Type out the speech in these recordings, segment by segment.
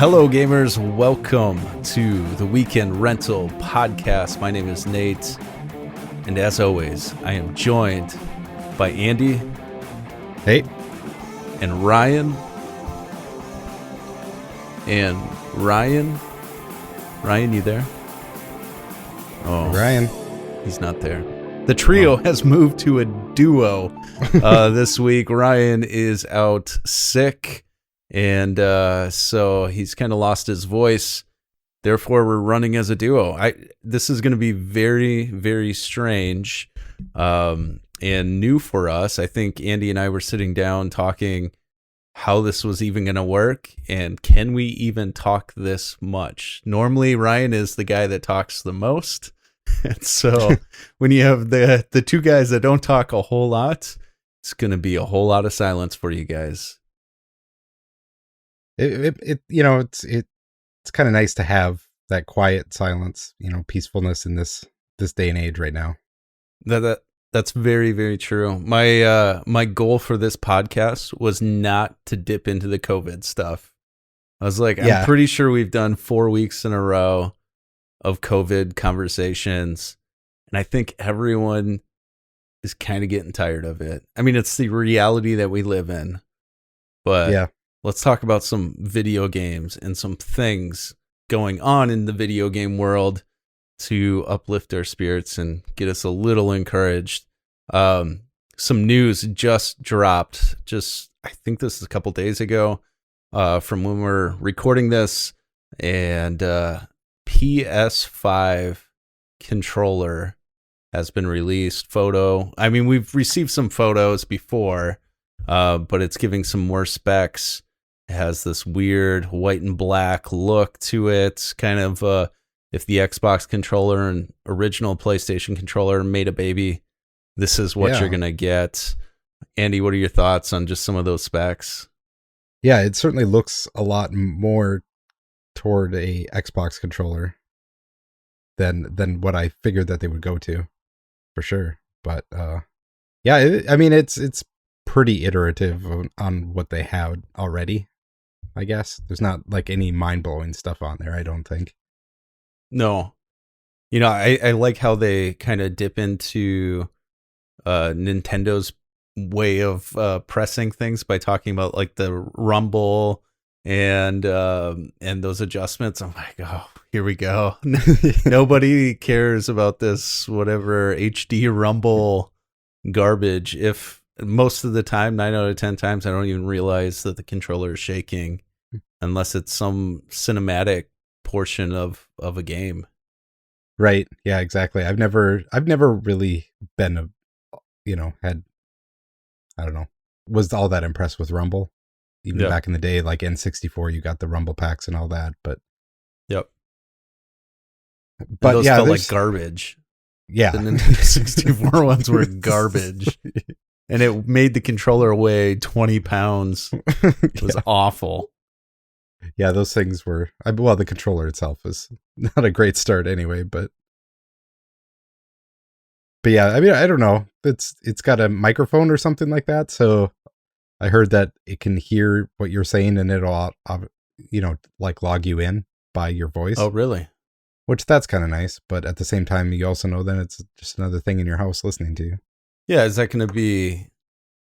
Hello, gamers. Welcome to the Weekend Rental Podcast. My name is Nate, and as always, I am joined by Andy. Hey. And Ryan. And Ryan. Ryan, you there? Oh, Ryan. He's not there. The trio has moved to a duo this week. Ryan is out sick. And so he's kind of lost his voice. Therefore, we're running as a duo. This is going to be very, very strange and new for us. I think Andy and I were sitting down talking how this was even going to work. And can we even talk this much? Normally, Ryan is the guy that talks the most. And so when you have the two guys that don't talk a whole lot, it's going to be a whole lot of silence for you guys. It's kind of nice to have that quiet silence, peacefulness in this day and age right now. That's very, very true. My goal for this podcast was not to dip into the COVID stuff. I was like, I'm pretty sure we've done 4 weeks in a row of COVID conversations, and I think everyone is kind of getting tired of it. I mean, it's the reality that we live in, but yeah. Let's talk about some video games and some things going on in the video game world to uplift our spirits and get us a little encouraged. Some news just dropped. I think this is a couple days ago from when we're recording this. And PS5 controller has been released. I mean, we've received some photos before, but it's giving some more specs. It has this weird white and black look to it, kind of if the Xbox controller and original PlayStation controller made a baby, this is what you're going to get. Andy, what are your thoughts on just some of those specs? Yeah, it certainly looks a lot more toward a Xbox controller than what I figured that they would go to, for sure. But it's pretty iterative on what they have already. I guess there's not like any mind-blowing stuff on there, I don't think. No. I like how they kind of dip into Nintendo's way of pressing things by talking about like the rumble and those adjustments. I'm like, oh, here we go. Nobody cares about this whatever HD rumble garbage. If most of the time, 9 out of 10 times, I don't even realize that the controller is shaking unless it's some cinematic portion of a game. Right. Yeah, exactly. I've never really been was all that impressed with Rumble. Even back in the day, like N64, you got the Rumble packs and all that, but yep. But those felt like garbage. Yeah. The Nintendo 64 ones were garbage. And it made the controller weigh 20 pounds. It was awful. Yeah, those things were... the controller itself is not a great start anyway, but yeah, I mean, I don't know. It's got a microphone or something like that, so I heard that it can hear what you're saying and it'll, like log you in by your voice. Oh, really? Which that's kind of nice, but at the same time, you also know that it's just another thing in your house listening to you. Yeah, is that going to be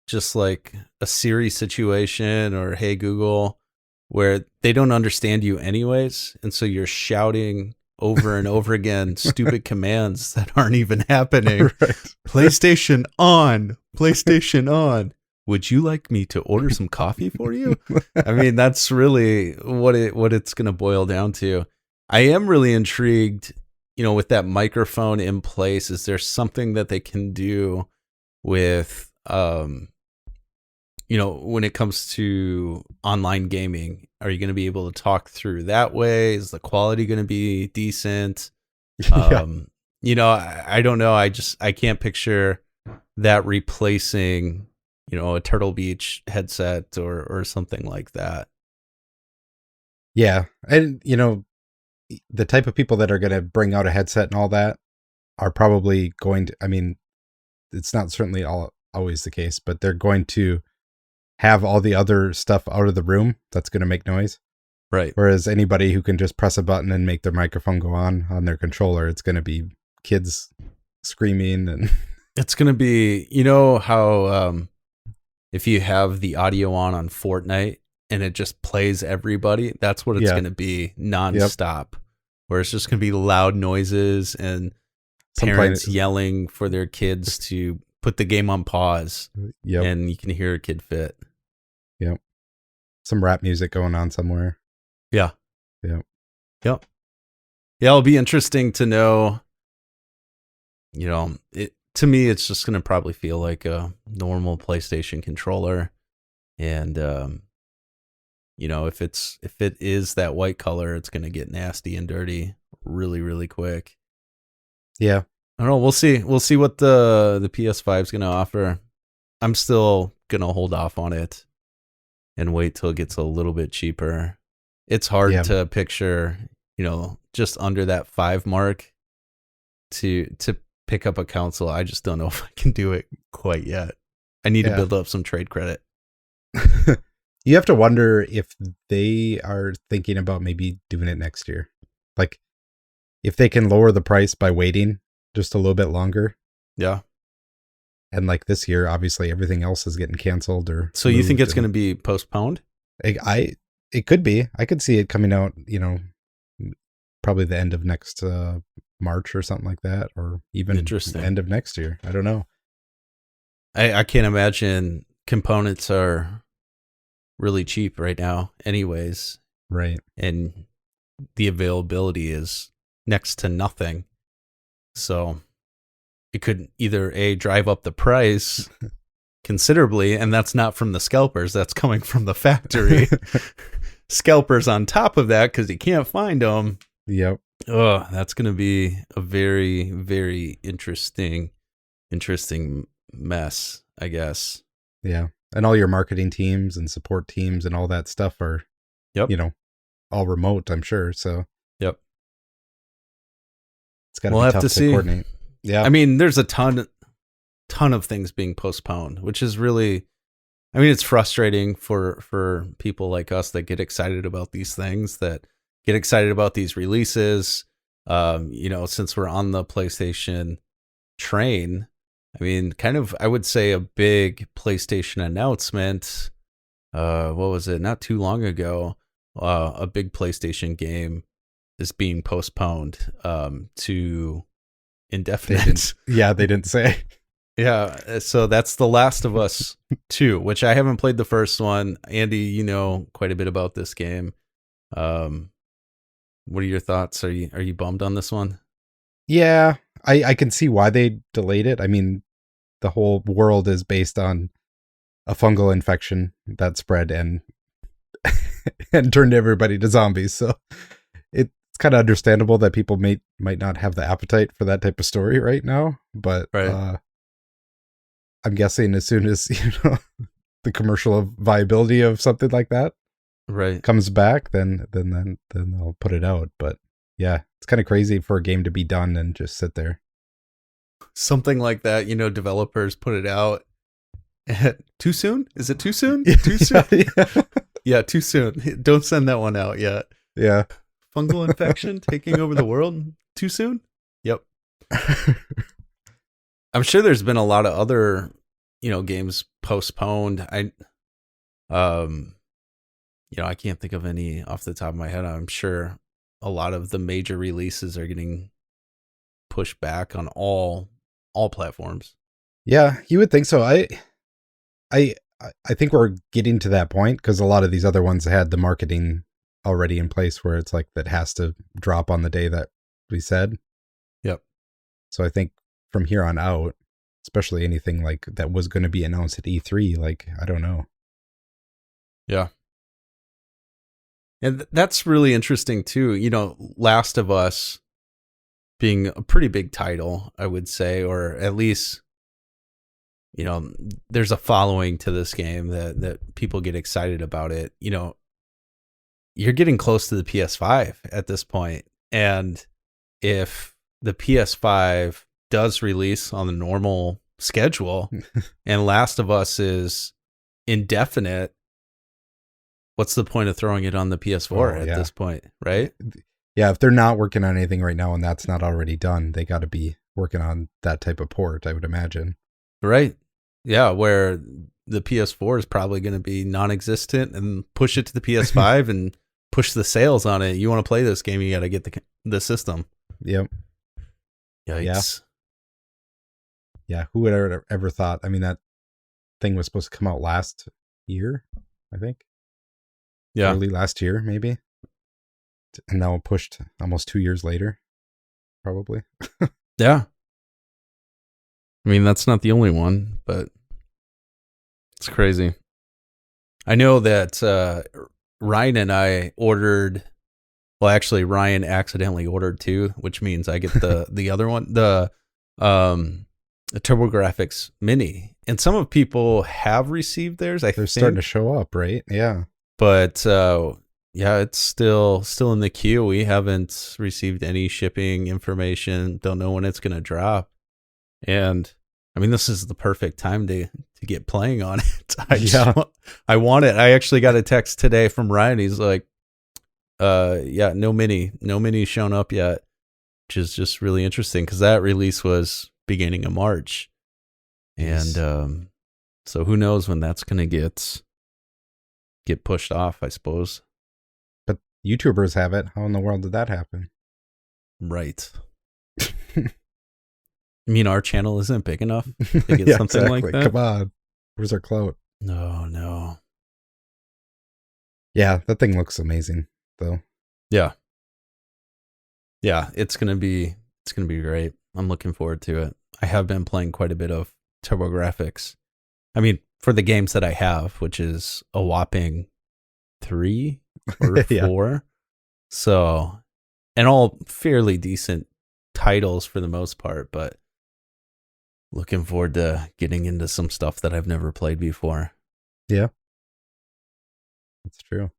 just like a Siri situation or Hey Google where they don't understand you anyways, and so you're shouting over and over again stupid commands that aren't even happening? Right. PlayStation on, PlayStation on. Would you like me to order some coffee for you? I mean, that's really what it's going to boil down to. I am really intrigued, with that microphone in place. Is there something that they can do with, when it comes to online gaming? Are you going to be able to talk through that way? Is the quality going to be decent? I don't know. I can't picture that replacing, a Turtle Beach headset or something like that. Yeah. And, the type of people that are going to bring out a headset and all that are probably going to, I mean, it's not certainly always the case, but they're going to have all the other stuff out of the room that's going to make noise. Right. Whereas anybody who can just press a button and make their microphone go on their controller, it's going to be kids screaming. And it's going to be, you know how if you have the audio on Fortnite and it just plays everybody, that's what it's going to be nonstop. Yep. Where it's just going to be loud noises and parents yelling for their kids to put the game on pause. Yep. And you can hear a kid fit. Yep. Some rap music going on somewhere. Yeah. Yep. Yep. Yeah, it'll be interesting to know, you know, to me, it's just going to probably feel like a normal PlayStation controller. And, you know, if it is that white color, it's going to get nasty and dirty really, really quick. Yeah. I don't know. We'll see. We'll see what the PS5 is going to offer. I'm still going to hold off on it and wait till it gets a little bit cheaper. It's hard to picture, you know, just under that 5 mark to pick up a console. I just don't know if I can do it quite yet. I need to build up some trade credit. You have to wonder if they are thinking about maybe doing it next year. Like, if they can lower the price by waiting just a little bit longer. Yeah. And like this year, obviously everything else is getting canceled or. So you think it's going to be postponed? It could be. I could see it coming out, you know, probably the end of next March or something like that, or even the end of next year. I don't know. I can't imagine components are really cheap right now anyways. Right. And the availability is next to nothing. So it could either drive up the price considerably, and that's not from the scalpers, that's coming from the factory. Scalpers on top of that because you can't find them. Yep. Oh, that's going to be a very, very interesting mess, I guess. Yeah. And all your marketing teams and support teams and all that stuff are, you know, all remote, I'm sure. So, yep. It's got to be tough to coordinate. Yeah. I mean, there's a ton of things being postponed, which is really, I mean, it's frustrating for people like us that get excited about these things, that get excited about these releases. You know, since we're on the PlayStation train, I mean, kind of, I would say a big PlayStation announcement. What was it? Not too long ago, a big PlayStation game is being postponed to indefinite. They didn't say. Yeah, so that's The Last of Us 2, which I haven't played the first one. Andy, you know quite a bit about this game. What are your thoughts? Are you bummed on this one? Yeah, I can see why they delayed it. I mean, the whole world is based on a fungal infection that spread and turned everybody to zombies. So it's kind of understandable that people might not have the appetite for that type of story right now. But I'm guessing as soon as, you know, the commercial viability of something like that comes back, then I'll put it out. But yeah, it's kind of crazy for a game to be done and just sit there. Something like that, you know, developers put it out. Too soon? Is it too soon? Too soon? Yeah, too soon. Don't send that one out yet. Yeah. Fungal infection taking over the world? Too soon? Yep. I'm sure there's been a lot of other, you know, games postponed. You know, I can't think of any off the top of my head. I'm sure a lot of the major releases are getting pushed back on all platforms. Yeah, you would think so. I think we're getting to that point because a lot of these other ones had the marketing already in place where it's like that has to drop on the day that we said. Yep. So I think from here on out, especially anything like that was going to be announced at E3, like, I don't know. Yeah. And that's really interesting too. You know, Last of Us being a pretty big title, I would say, or at least, you know, there's a following to this game that people get excited about it. You know, you're getting close to the PS5 at this point. And if the PS5 does release on the normal schedule and Last of Us is indefinite, what's the point of throwing it on the PS4 at this point, right? Yeah, if they're not working on anything right now and that's not already done, they got to be working on that type of port, I would imagine. Right. Yeah, where the PS4 is probably going to be non-existent, and push it to the PS5 and push the sales on it. You want to play this game, you got to get the system. Yep. Yikes. Yeah, who would ever thought? I mean, that thing was supposed to come out last year, I think. Yeah. Early last year, maybe. And now pushed almost 2 years later, probably. Yeah. I mean, that's not the only one, but it's crazy. I know that Ryan and I ordered, well, actually Ryan accidentally ordered two, which means I get the other one, the TurboGrafx Mini. And some of people have received theirs, I think. They're starting to show up, right? Yeah. But yeah, it's still in the queue. We haven't received any shipping information. Don't know when it's going to drop. And I mean, this is the perfect time to get playing on it. I want it. I actually got a text today from Ryan. He's like, yeah, no mini shown up yet, which is just really interesting because that release was beginning of March. And so who knows when that's going to get pushed off, I suppose. But YouTubers have it. How in the world did that happen? Right. I mean, our channel isn't big enough to get something exactly. like that. Come on. Where's our clout? No. Yeah, that thing looks amazing, though. Yeah. Yeah, it's gonna be great. I'm looking forward to it. I have been playing quite a bit of TurboGrafx. I mean, for the games that I have, which is a whopping 3 or 4. Yeah. So, and all fairly decent titles for the most part, but looking forward to getting into some stuff that I've never played before. Yeah. That's true.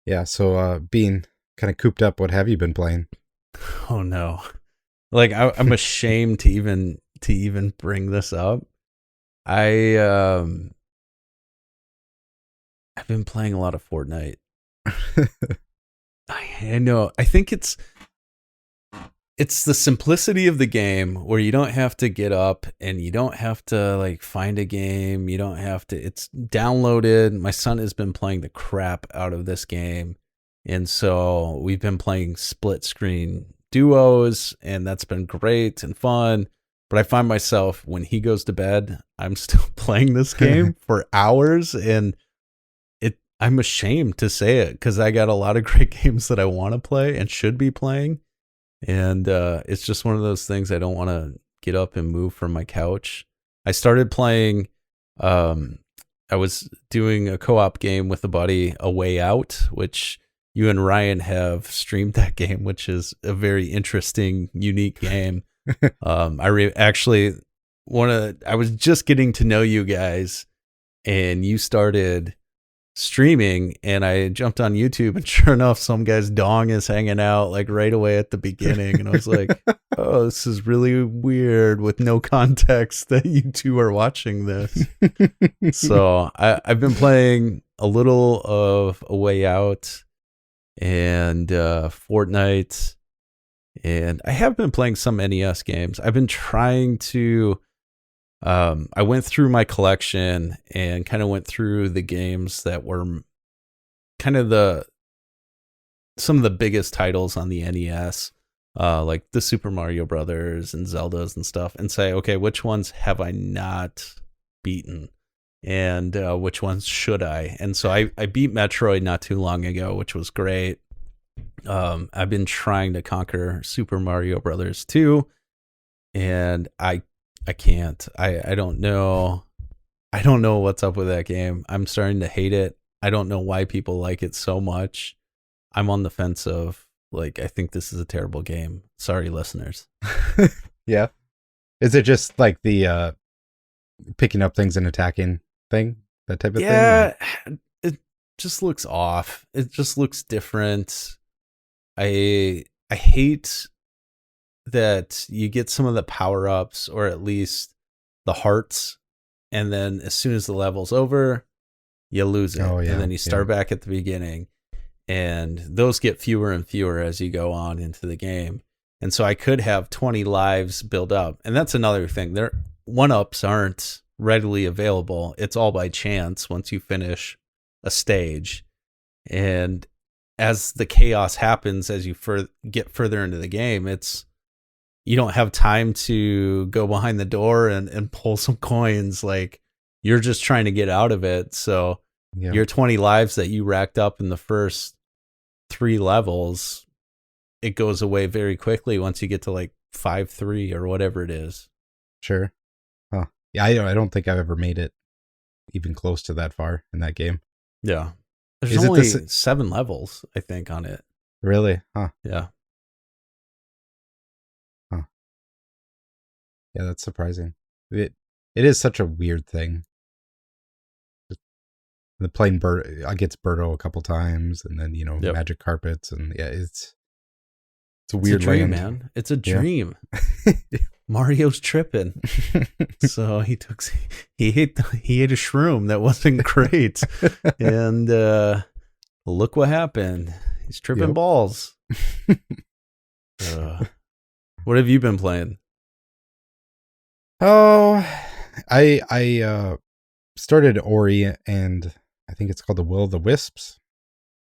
Yeah, so being kind of cooped up, what have you been playing? Oh no. Like I'm ashamed to even bring this up. I've been playing a lot of Fortnite. I know. I think it's the simplicity of the game where you don't have to get up and you don't have to like find a game. You don't have to, it's downloaded. My son has been playing the crap out of this game. And so we've been playing split screen duos, and that's been great and fun. But I find myself when he goes to bed, I'm still playing this game for hours, and I'm ashamed to say it because I got a lot of great games that I want to play and should be playing. And it's just one of those things I don't want to get up and move from my couch. I started playing, I was doing a co-op game with a buddy, A Way Out, which you and Ryan have streamed that game, which is a very interesting, unique game. I was just getting to know you guys, and you started streaming, and I jumped on YouTube, and sure enough, some guy's dong is hanging out like right away at the beginning, and I was like, oh, this is really weird with no context that you two are watching this. So I've been playing a little of A Way Out and Fortnite, and I have been playing some NES games. I've been trying to I went through my collection and kind of went through the games that were kind of some of the biggest titles on the NES, like the Super Mario Brothers and Zeldas and stuff, and say, okay, which ones have I not beaten, and which ones should I? And so I beat Metroid not too long ago, which was great. I've been trying to conquer Super Mario Brothers 2, and I can't. I don't know. I don't know what's up with that game. I'm starting to hate it. I don't know why people like it so much. I'm on the fence of, like, I think this is a terrible game. Sorry, listeners. Yeah. Is it just like the picking up things and attacking thing? That type of thing? Yeah. just looks off. It just looks different. I hate that you get some of the power-ups, or at least the hearts, and then as soon as the level's over, you lose it. And then you start back at the beginning. And those get fewer and fewer as you go on into the game. And so I could have 20 lives build up. And that's another thing. Their 1-ups aren't readily available. It's all by chance once you finish a stage. And as the chaos happens, as you get further into the game, you don't have time to go behind the door and pull some coins. Like, you're just trying to get out of it. So your 20 lives that you racked up in the first 3 levels, it goes away very quickly once you get to like 5-3 or whatever it is. Sure. Huh. Yeah, I don't think I've ever made it even close to that far in that game. Yeah. There's only 7 levels, I think, on it. Really? Huh. Yeah. Huh. Yeah, that's surprising. It is such a weird thing. The playing gets Birdo a couple times, and then magic carpets, and it's a weird dream, land. Man. It's a dream. Mario's tripping, so he ate a shroom that wasn't great, and look what happened. He's tripping balls. What have you been playing? Oh, I started Ori, and I think it's called The Will of the Wisps.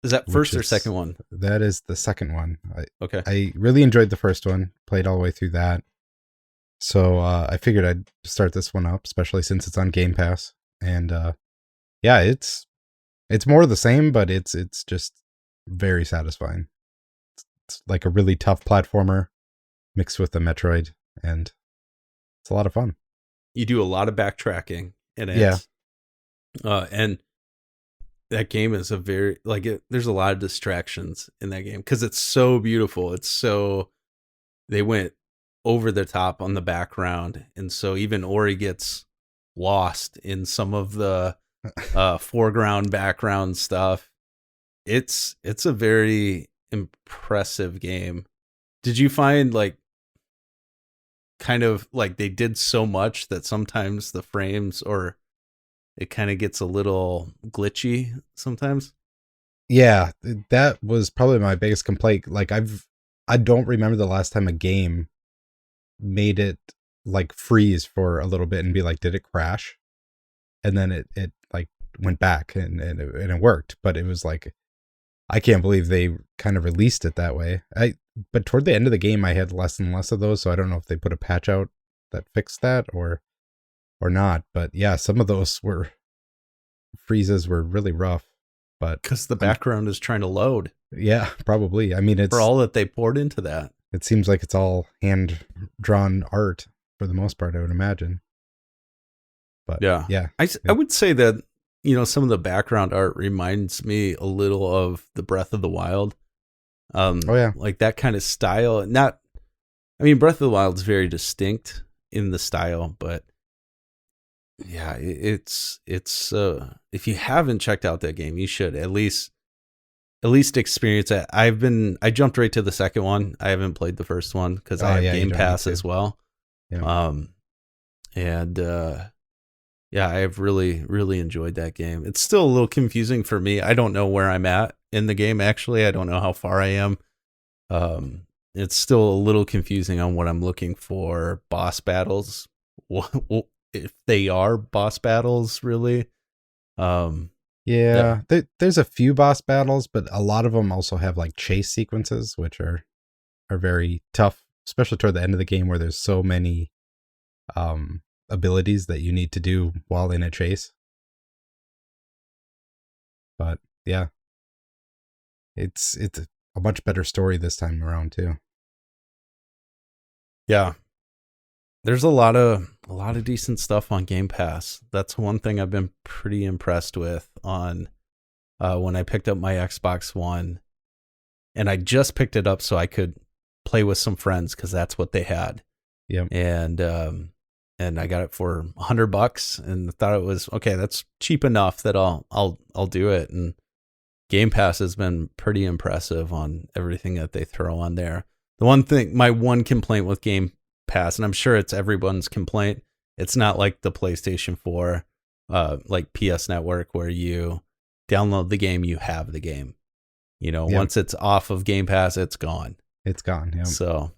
Is that first or second one? That is the second one. Okay. I really enjoyed the first one, played all the way through that. So I figured I'd start this one up, especially since it's on Game Pass. And it's more of the same, but it's just very satisfying. It's like a really tough platformer mixed with a Metroid, and it's a lot of fun. You do a lot of backtracking in it. Yeah. And that game is there's a lot of distractions in that game because it's so beautiful. They went over the top on the background. And so even Ori gets lost in some of the foreground, background stuff. It's a very impressive game. Did you find kind of like they did so much that sometimes the frames, or it kind of gets a little glitchy sometimes? Yeah, that was probably my biggest complaint. Like I don't remember the last time a game made it like freeze for a little bit and be like, did it crash? And then it like went back and it worked, but it was like, I can't believe they kind of released it that way. But toward the end of the game, I had less and less of those, so I don't know if they put a patch out that fixed that or not. But yeah, some of those freezes were really rough. But because the background is trying to load. Yeah, probably. I mean, it's for all that they poured into that. It seems like it's all hand-drawn art for the most part, I would imagine. But yeah. I would say that, some of the background art reminds me a little of the Breath of the Wild. Like that kind of style. Breath of the Wild is very distinct in the style, but yeah, it's if you haven't checked out that game, you should at least experience it. I jumped right to the second one. I haven't played the first one because I have Game Pass as well. Yeah. I have really, really enjoyed that game. It's still a little confusing for me. I don't know where I'm at in the game, actually. I don't know how far I am. It's still a little confusing on what I'm looking for. Boss battles, if they are boss battles, really. There's a few boss battles, but a lot of them also have like chase sequences, which are very tough, especially toward the end of the game where there's so many abilities that you need to do while in a chase. But yeah, it's a much better story this time around too. Yeah. There's a lot of decent stuff on Game Pass. That's one thing I've been pretty impressed with on when I picked up my Xbox One, and I just picked it up so I could play with some friends because that's what they had. Yeah. And I got it for $100 and thought it was okay. That's cheap enough that I'll do it. And Game Pass has been pretty impressive on everything that they throw on there. The one thing, my one complaint with Game Pass, and I'm sure it's everyone's complaint, it's not like the PlayStation 4, like PS Network, where you download the game, you have the game. Once it's off of Game Pass, it's gone. It's gone, yeah. So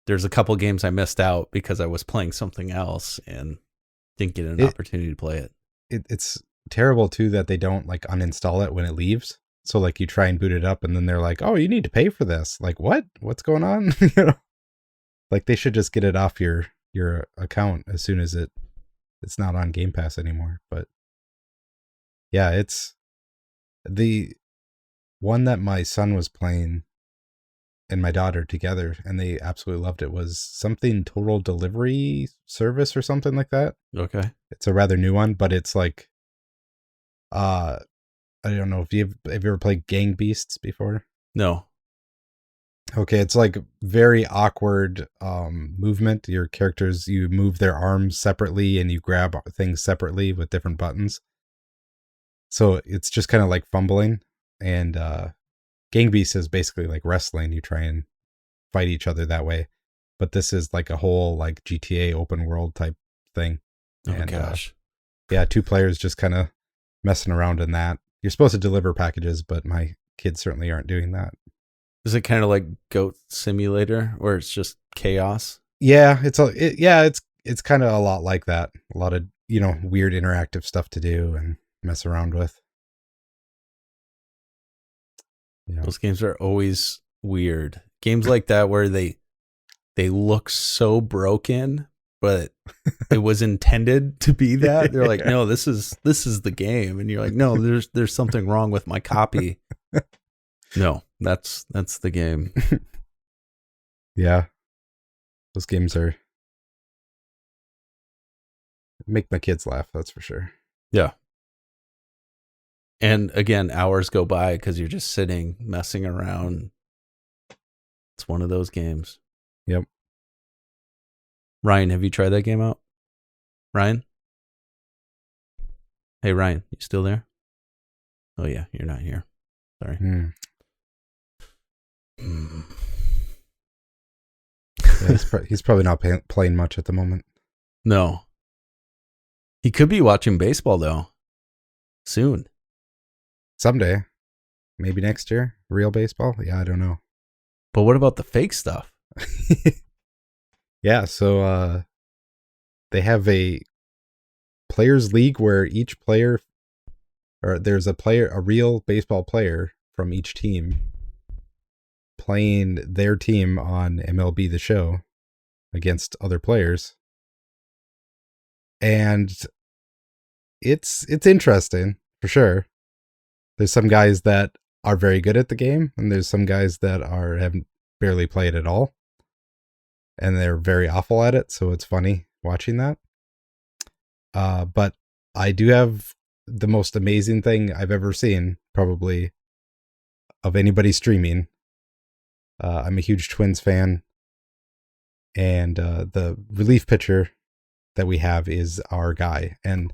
there's a couple games I missed out because I was playing something else and didn't get an opportunity to play it. It's terrible, too, that they don't like uninstall it when it leaves. So like you try and boot it up and then they're like, oh, you need to pay for this. Like, what? What's going on? Like they should just get it off your account as soon as it's not on Game Pass anymore. But yeah, it's the one that my son was playing and my daughter together, and they absolutely loved it, was something Total Delivery Service or something like that. Okay. It's a rather new one, but it's like, I don't know if have you ever played Gang Beasts before? No. Okay, it's like very awkward movement. Your characters, you move their arms separately and you grab things separately with different buttons. So it's just kind of like fumbling. And Gang Beasts is basically like wrestling. You try and fight each other that way. But this is like a whole like GTA open world type thing. Oh my gosh. Yeah, 2 players just kind of messing around in that. You're supposed to deliver packages, but my kids certainly aren't doing that. Is it kind of like Goat Simulator, where it's just chaos? Yeah, it's kind of a lot like that. A lot of weird interactive stuff to do and mess around with. Yeah. Those games are always weird. Games like that where they look so broken, but it was intended to be that. They're like, no, this is the game, and you're like, no, there's something wrong with my copy. No, that's the game. Yeah, those games make my kids laugh. That's for sure. Yeah. And again, hours go by because you're just sitting, messing around. It's one of those games. Yep. Ryan, have you tried that game out? Ryan? Hey, Ryan, you still there? Oh, yeah, you're not here. Sorry. Yeah, he's probably not playing much at the moment. No. He could be watching baseball, though. Soon. Someday. Maybe next year. Real baseball? Yeah, I don't know. But what about the fake stuff? Yeah, so they have a players league where each player, or there's a real baseball player from each team playing their team on MLB The Show against other players. And it's interesting, for sure. There's some guys that are very good at the game, and there's some guys that haven't barely played at all. And they're very awful at it, so it's funny watching that. But I do have the most amazing thing I've ever seen, probably, of anybody streaming. I'm a huge Twins fan, and the relief pitcher that we have is our guy. And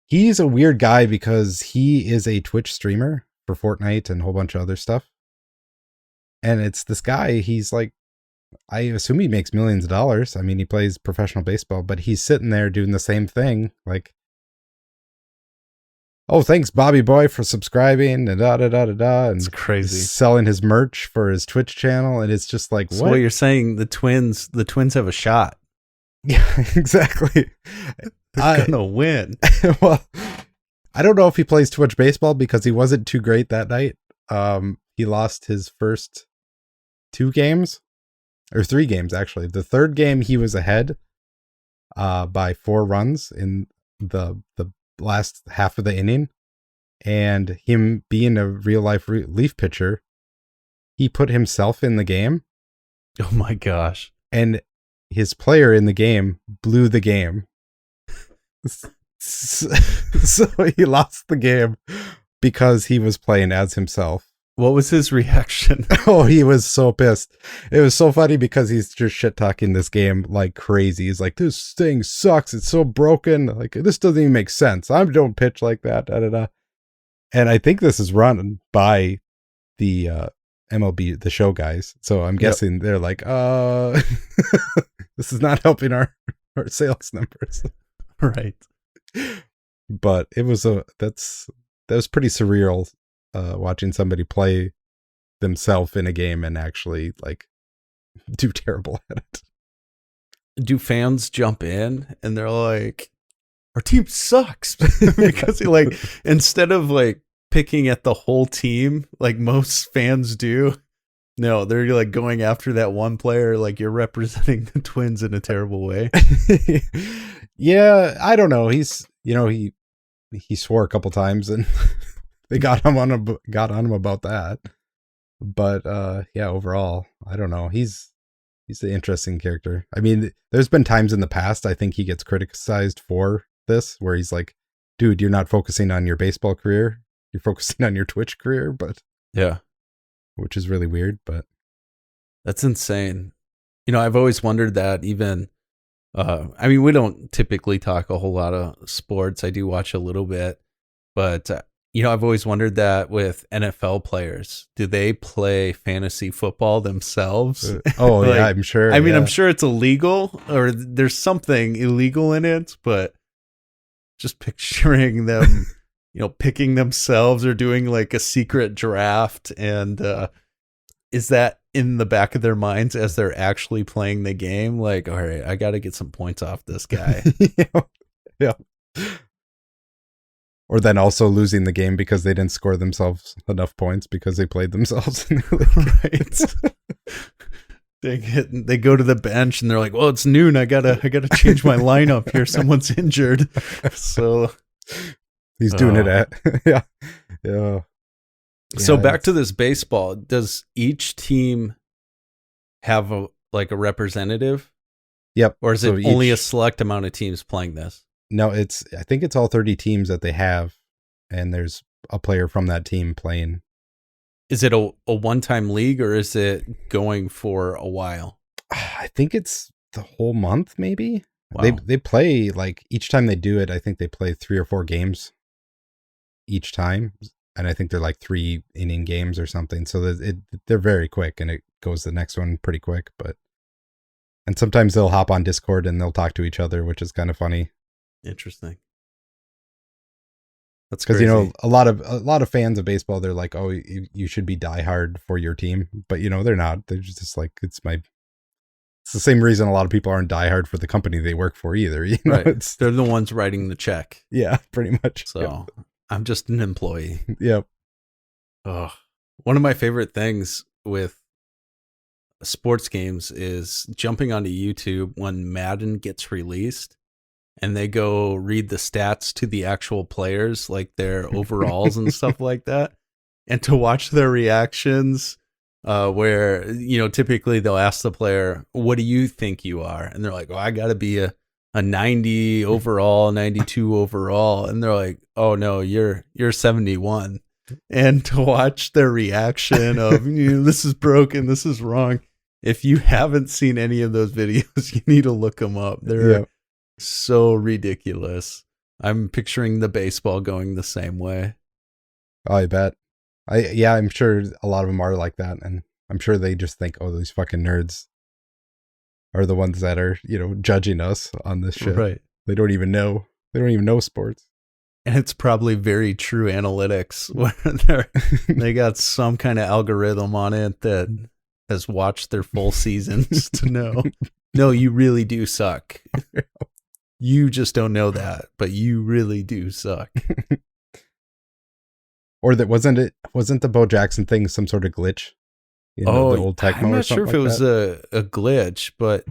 he's a weird guy because he is a Twitch streamer for Fortnite and a whole bunch of other stuff. And it's this guy, he's like, I assume he makes millions of dollars. I mean, he plays professional baseball, but he's sitting there doing the same thing. Like, oh, thanks, Bobby Boy, for subscribing, and da-da-da-da-da. And it's crazy. Selling his merch for his Twitch channel. And it's just like, so what you're saying, the Twins have a shot. Yeah, exactly. They're gonna win. Well, I don't know if he plays too much baseball because he wasn't too great that night. He lost his first 2 games, or 3 games actually. The third game he was ahead by 4 runs in the last half of the inning, and him being a real life relief pitcher, he put himself in the game. Oh my gosh. And his player in the game blew the game. So he lost the game because he was playing as himself. What was his reaction? Oh, he was so pissed. It was so funny because he's just shit talking this game like crazy. He's like, this thing sucks. It's so broken. Like, this doesn't even make sense. I don't pitch like that. Da, da, da. And I think this is run by the MLB, the show guys. So I'm guessing they're like, this is not helping our sales numbers. Right. But it was that was pretty surreal watching somebody play themselves in a game and actually like do terrible at it. Do fans jump in and they're like, our team sucks? Because like, instead of like picking at the whole team like most fans do, no, they're like going after that one player, like you're representing the Twins in a terrible way. Yeah, I don't know. He's, he swore a couple times and they got on him about that. But yeah, overall, I don't know. He's an interesting character. I mean, there's been times in the past I think he gets criticized for this, where he's like, dude, you're not focusing on your baseball career. You're focusing on your Twitch career, but yeah. Which is really weird, but that's insane. I've always wondered that even, I mean, we don't typically talk a whole lot of sports. I do watch a little bit, but I've always wondered that with NFL players, do they play fantasy football themselves? Oh, like, yeah, I'm sure. I mean, I'm sure it's illegal or there's something illegal in it, but just picturing them, picking themselves or doing like a secret draft. And is that in the back of their minds as they're actually playing the game? Like, all right, I got to get some points off this guy. Yeah. Or then also losing the game because they didn't score themselves enough points because they played themselves. Right. They go to the bench and they're like, well, it's noon. I gotta change my lineup here. Someone's injured. So he's doing it at, yeah. So back to this baseball, does each team have a representative? Yep. Or is it only a select amount of teams playing this? No, I think it's all 30 teams that they have, and there's a player from that team playing. Is it a one-time league, or is it going for a while? I think it's the whole month, maybe. Wow. They play, like, each time they do it, I think they play 3 or 4 games each time, and I think they're like 3-inning games or something, so they're very quick, and it goes to the next one pretty quick. And sometimes they'll hop on Discord and they'll talk to each other, which is kind of funny. Interesting. That's because a lot of fans of baseball, they're like, oh, you should be diehard for your team, but they're not. They're just like, it's the same reason a lot of people aren't diehard for the company they work for either. Right. They're the ones writing the check. Yeah, pretty much. So yeah. I'm just an employee. Yep. Oh, one of my favorite things with sports games is jumping onto YouTube when Madden gets released. And they go read the stats to the actual players, like their overalls and stuff like that. And to watch their reactions, where, typically they'll ask the player, what do you think you are? And they're like, oh, I got to be a 90 overall, 92 overall. And they're like, oh, no, you're 71. And to watch their reaction of, this is broken, this is wrong. If you haven't seen any of those videos, you need to look them up. They're so ridiculous. I'm picturing the baseball going the same way. Oh, I bet. I'm sure a lot of them are like that, and I'm sure they just think, oh, these fucking nerds are the ones that are, judging us on this shit. Right. They don't even know sports. And it's probably very true analytics where they got some kind of algorithm on it that has watched their full seasons to know, no, you really do suck. You just don't know that, but you really do suck. Or that wasn't the Bo Jackson thing some sort of glitch? The old Tecmo I'm not sure if it was a glitch, but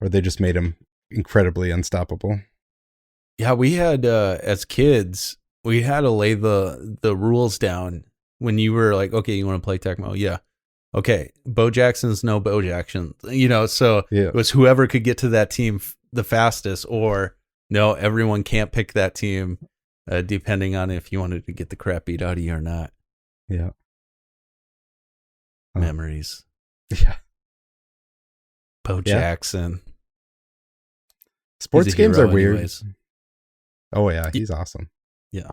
or they just made him incredibly unstoppable. Yeah, we had as kids, we had to lay the rules down when you were like, okay, you want to play Tecmo? Yeah. Okay, Bo Jackson's no Bo Jackson. So It was whoever could get to that team the fastest, or no, everyone can't pick that team, depending on if you wanted to get the crap beat out of you or not. Yeah. Memories. Yeah. Bo Jackson. Sports games are weird. Oh yeah, he's awesome. Yeah.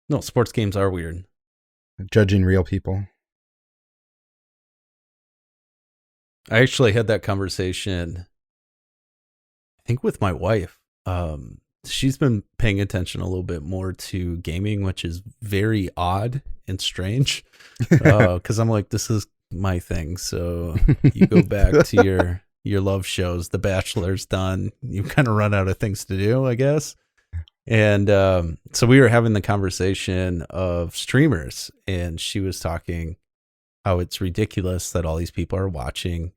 No, sports games are weird. Judging real people. I actually had that conversation, I think, with my wife. She's been paying attention a little bit more to gaming, which is very odd and strange. Because I'm like, this is my thing. So you go back to your love shows. The Bachelor's done. You kind of run out of things to do, I guess. And so we were having the conversation of streamers, and she was talking how it's ridiculous that all these people are watching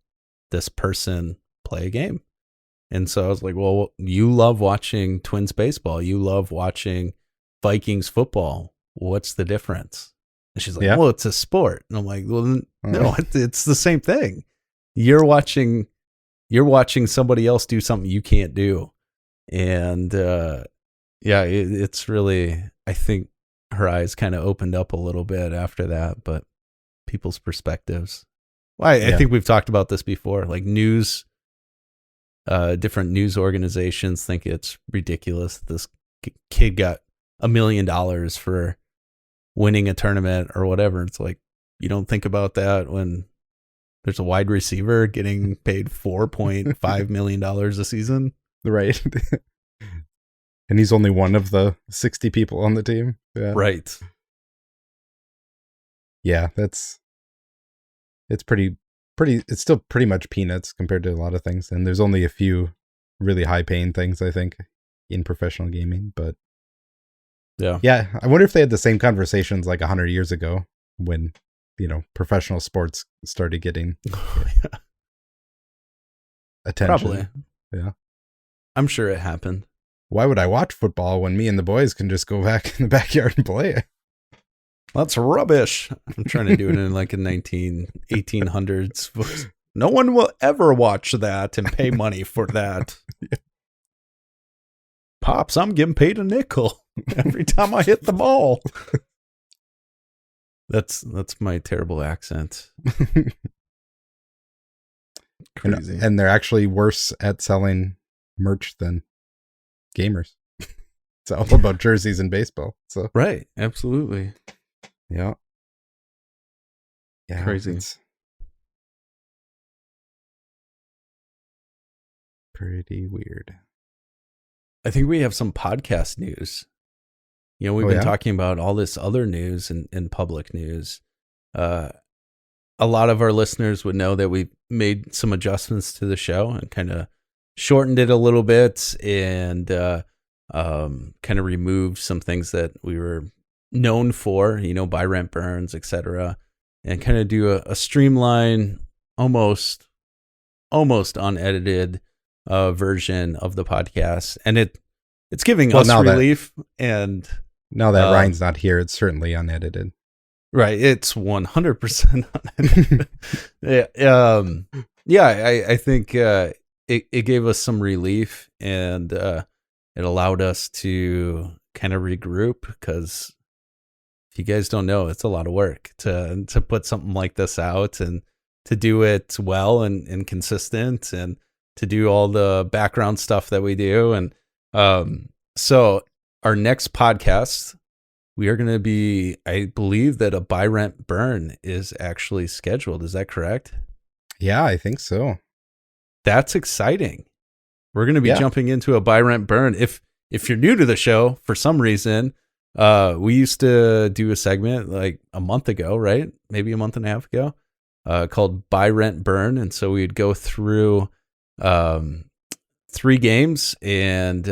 this person play a game. And so I was like, well, you love watching Twins baseball. You love watching Vikings football. What's the difference? And she's like, well, it's a sport. And I'm like, well, no, it's the same thing. You're watching somebody else do something you can't do. And it's really, I think her eyes kind of opened up a little bit after that, but people's perspectives. Well, I think we've talked about this before, like different news organizations think it's ridiculous. This kid got $1 million for winning a tournament or whatever. It's like, you don't think about that when there's a wide receiver getting paid $4.5 million a season. Right. And he's only one of the 60 people on the team. Yeah. Right. Yeah, it's still pretty much peanuts compared to a lot of things. And there's only a few really high paying things, I think, in professional gaming. But yeah, I wonder if they had the same conversations like 100 years ago when, professional sports started getting attention. Probably. Yeah. I'm sure it happened. Why would I watch football when me and the boys can just go back in the backyard and play? That's rubbish. I'm trying to do it in like a 1800s. No one will ever watch that and pay money for that. Yeah. Pops, I'm getting paid a nickel every time I hit the ball. That's my terrible accent. Crazy. And they're actually worse at selling merch than gamers. It's all about jerseys and baseball. So right, absolutely. Yeah. Crazy. It's pretty weird. I think we have some podcast news. We've been talking about all this other news and public news. A lot of our listeners would know that we made some adjustments to the show and kind of shortened it a little bit and kind of removed some things that we were known for, Buy Rent Burns, etc., and kind of do a streamline, almost unedited version of the podcast, and it's giving us relief. And now that Ryan's not here, it's certainly unedited. Right, it's 100% unedited. I think it gave us some relief, and it allowed us to kind of regroup, because if you guys don't know, it's a lot of work to put something like this out and to do it well and consistent, and to do all the background stuff that we do. And so our next podcast, we are going to be, I believe that a Buy Rent Burn is actually scheduled. Is that correct? Yeah, I think so. That's exciting. We're going to be jumping into a Buy Rent Burn. If you're new to the show for some reason, we used to do a segment like a month ago, right? Maybe a month and a half ago, called Buy Rent Burn. And so we'd go through 3 games, and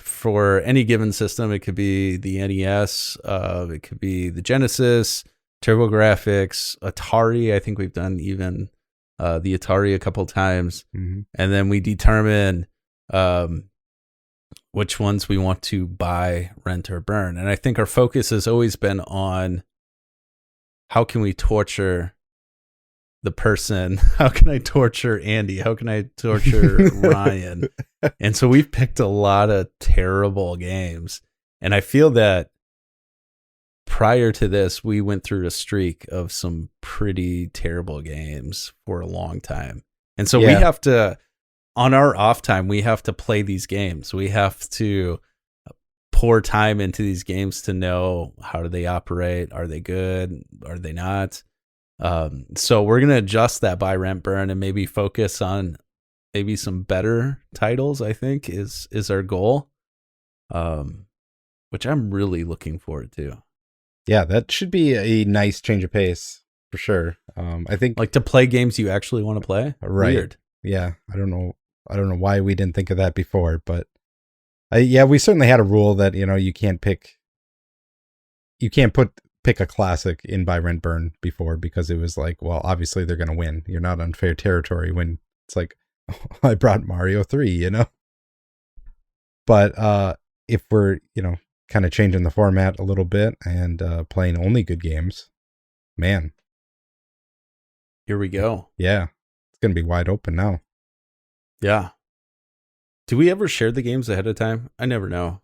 for any given system, it could be the NES, it could be the Genesis, TurboGrafx, Atari. I think we've done even the Atari a couple times. Mm-hmm. And then we determine which ones we want to buy, rent, or burn. And I think our focus has always been on how can we torture the person? How can I torture Andy? How can I torture Ryan? And so we've picked a lot of terrible games. And I feel that prior to this, we went through a streak of some pretty terrible games for a long time. And so we have to, on our off time, we have to play these games. We have to pour time into these games to know how do they operate. Are they good? Are they not? So we're going to adjust that buy, rent, burn, and maybe focus on maybe some better titles, I think is our goal. Which I'm really looking forward to. Yeah, that should be a nice change of pace for sure. I think like to play games you actually want to play. Right. Weird. Yeah. I don't know why we didn't think of that before, but we certainly had a rule that, you can't pick a classic in buy, rent, burn before, because it was like, well, obviously they're going to win. You're not on fair territory when it's like, oh, I brought Mario 3, But if we're, kind of changing the format a little bit and playing only good games, man. Here we go. Yeah. It's going to be wide open now. Yeah. Do we ever share the games ahead of time? I never know.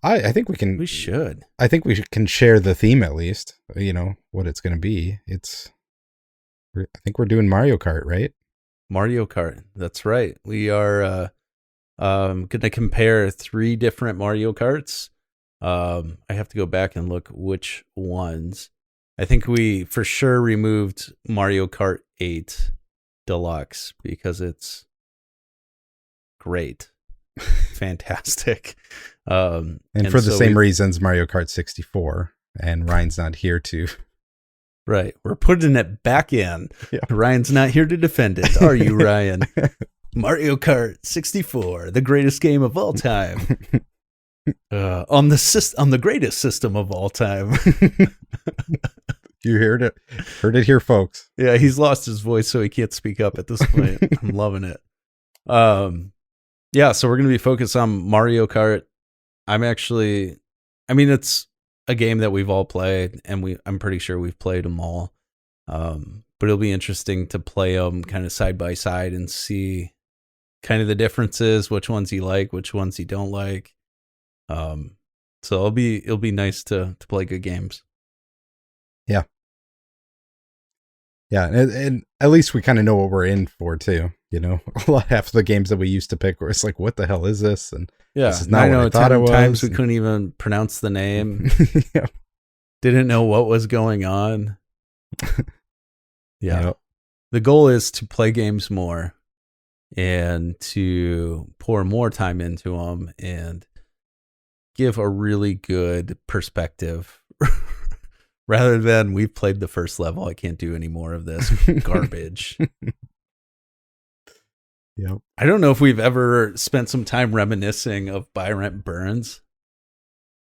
I think we can. We should. I think we can share the theme at least, what it's going to be. I think we're doing Mario Kart, right? Mario Kart. That's right. We are going to compare 3 different Mario Karts. I have to go back and look which ones. I think we for sure removed Mario Kart 8 Deluxe because it's great. Fantastic. And for the same reasons, Mario Kart 64, and Ryan's not here to. Right. We're putting it back in. Yeah. Ryan's not here to defend it. Are you, Ryan? Mario Kart 64, the greatest game of all time. On the greatest system of all time. You heard it here, folks. Yeah, he's lost his voice, so he can't speak up at this point. I'm loving it. Yeah, so we're going to be focused on Mario Kart. It's a game that we've all played, and I'm pretty sure we've played them all. But it'll be interesting to play them kind of side by side and see kind of the differences, which ones you like, which ones you don't like. So it'll be nice to play good games. Yeah. Yeah, and at least we kind of know what we're in for too. Half of the games that we used to pick were it's like, what the hell is this? And yeah, this is not what I thought it was. Times we couldn't even pronounce the name. Yeah. Didn't know what was going on. Yeah. Yep. The goal is to play games more and to pour more time into them and give a really good perspective rather than we've played the first level. I can't do any more of this garbage. Yep. I don't know if we've ever spent some time reminiscing of buy, rent, burns.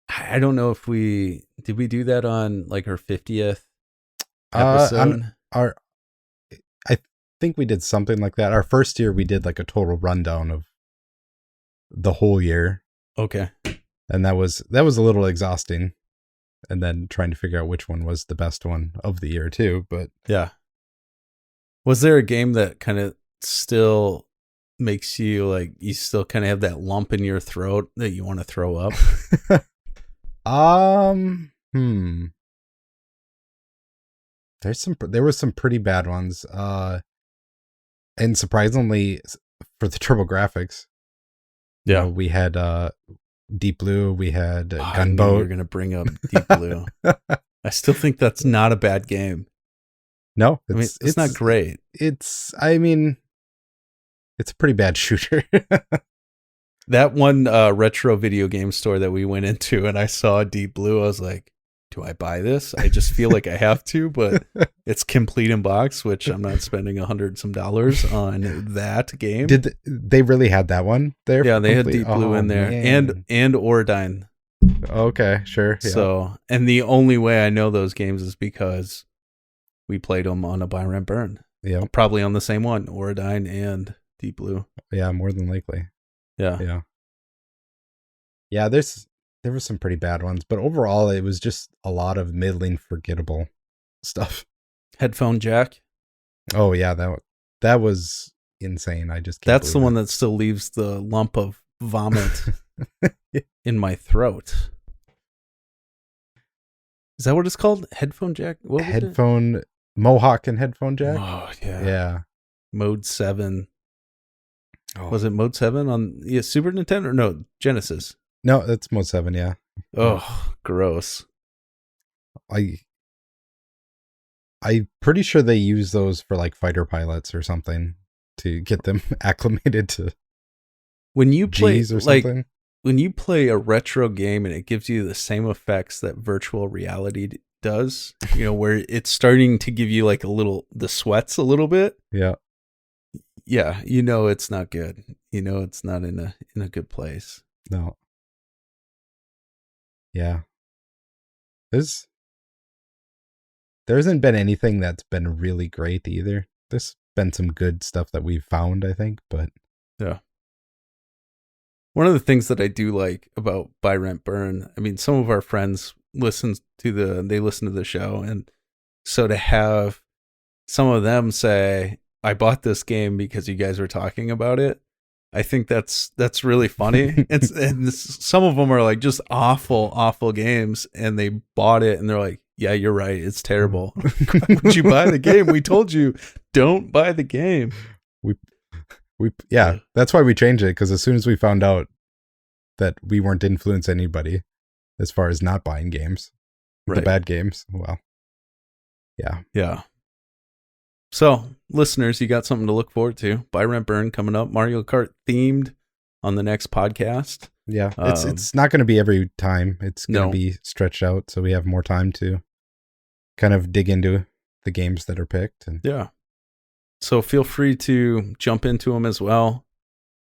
I don't know if did we do that on like our 50th episode? I think we did something like that. Our first year we did like a total rundown of the whole year. Okay. And that was a little exhausting. And then trying to figure out which one was the best one of the year too. But yeah. Was there a game that kind of still makes you like, you still kind of have that lump in your throat that you want to throw up? There was some pretty bad ones. And surprisingly for the TurboGrafx. Yeah. We had Deep Blue, we had Gunboat. Gunboat. You're going to bring up Deep Blue. I still think that's not a bad game. No, it's not great. It's a pretty bad shooter. That one retro video game store that we went into and I saw Deep Blue, I was like, do I buy this? I just feel like I have to, but it's complete in box, which I'm not spending $100 some on that game. Did they really had that one there? Yeah, they had Deep Blue in there, man. and Ordyne. Okay, sure. Yeah. So, and the only way I know those games is because we played them on a buy, rent, burn. Yeah, probably on the same one, Ordyne and Deep Blue. Yeah, more than likely. Yeah. There were some pretty bad ones, but overall it was just a lot of middling, forgettable stuff. Headphone jack. Oh yeah, that was insane. I just can't. That's the one that still leaves the lump of vomit in my throat. Is that what it's called? Headphone jack? What was headphone Mohawk and headphone jack? Oh yeah. Yeah. Mode 7. Oh. Was it Mode 7 on Super Nintendo or no, Genesis? No, that's Mode 7, yeah. Oh, gross. I'm pretty sure they use those for like fighter pilots or something to get them acclimated to when you play G's or something. When you play a retro game and it gives you the same effects that virtual reality does, where it's starting to give you like the sweats a little bit. Yeah. Yeah, it's not good. It's not in a good place. No. Yeah. There hasn't been anything that's been really great either. There's been some good stuff that we've found, I think, but yeah. One of the things that I do like about Buy Rent Burn, I mean, some of our friends listen to the show, and so to have some of them say, I bought this game because you guys were talking about it, I think that's really funny. And some of them are like just awful games, and they bought it and they're like, yeah, you're right, it's terrible. Why would you buy the game? We told you, don't buy the game. Yeah, that's why we changed it, because as soon as we found out that we weren't influencing anybody as far as not buying games, the bad games, well, yeah. Yeah. So, listeners, you got something to look forward to. Buy Rent Burn coming up, Mario Kart themed on the next podcast. Yeah, it's not going to be every time. It's going to be stretched out, so we have more time to kind of dig into the games that are picked. And yeah. So feel free to jump into them as well.